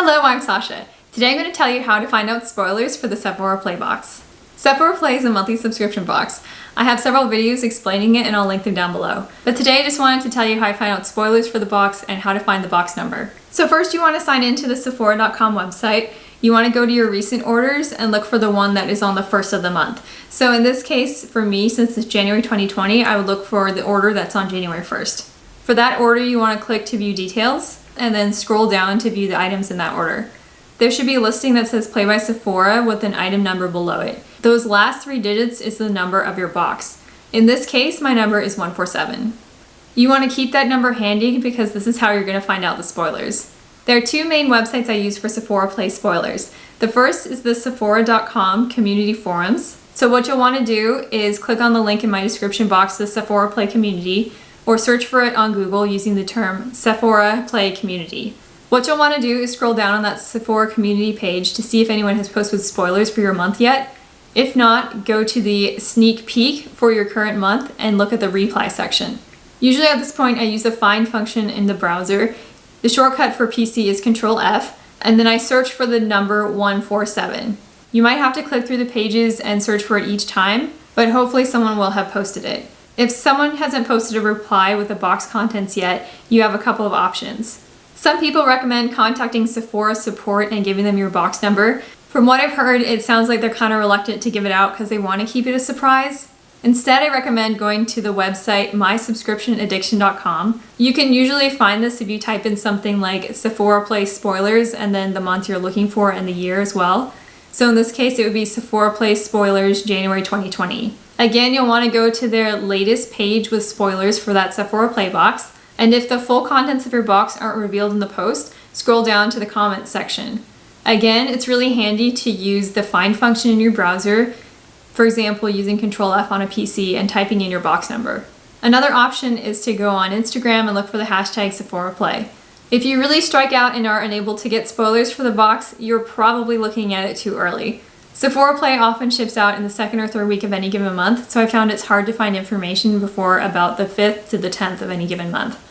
Hello, I'm Sasha. Today I'm going to tell you how to find out spoilers for the Sephora Play box. Sephora Play is a monthly subscription box. I have several videos explaining it and I'll link them down below. But today I just wanted to tell you how I find out spoilers for the box and how to find the box number. So first you want to sign into the Sephora.com website. You want to go to your recent orders and look for the one that is on the first of the month. So in this case, for me, since it's January 2020, I would look for the order that's on January 1st. For that order, you want to click to view details and then scroll down to view the items in that order. There should be a listing that says Play by Sephora with an item number below it. Those last 3 digits is the number of your box. In this case, my number is 147. You want to keep that number handy because this is how you're going to find out the spoilers. There are 2 main websites I use for Sephora Play spoilers. The first is the Sephora.com community forums. So what you'll want to do is click on the link in my description box, the Sephora Play community, or search for it on Google using the term Sephora Play community. What you'll want to do is scroll down on that Sephora community page to see if anyone has posted spoilers for your month yet. If not, go to the sneak peek for your current month and look at the reply section. Usually at this point I use the find function in the browser. The shortcut for PC is Control F, and then I search for the number 147. You might have to click through the pages and search for it each time, but hopefully someone will have posted it. If someone hasn't posted a reply with the box contents yet, you have a couple of options. Some people recommend contacting Sephora support and giving them your box number. From what I've heard, it sounds like they're kind of reluctant to give it out because they want to keep it a surprise. Instead, I recommend going to the website mysubscriptionaddiction.com. You can usually find this if you type in something like Sephora Play spoilers and then the month you're looking for and the year as well. So in this case, it would be Sephora Play spoilers January 2020. Again, you'll want to go to their latest page with spoilers for that Sephora Play box. And if the full contents of your box aren't revealed in the post, scroll down to the comments section. Again, it's really handy to use the find function in your browser, for example, using Control F on a PC and typing in your box number. Another option is to go on Instagram and look for the hashtag Sephora Play. If you really strike out and are unable to get spoilers for the box, you're probably looking at it too early. Sephora Play often ships out in the 2nd or 3rd week of any given month, so I found it's hard to find information before about the 5th to the 10th of any given month.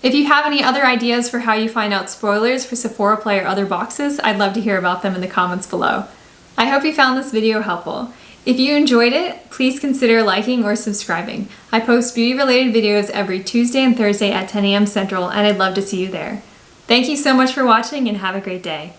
If you have any other ideas for how you find out spoilers for Sephora Play or other boxes, I'd love to hear about them in the comments below. I hope you found this video helpful. If you enjoyed it, please consider liking or subscribing. I post beauty-related videos every Tuesday and Thursday at 10 a.m. Central, and I'd love to see you there. Thank you so much for watching and have a great day.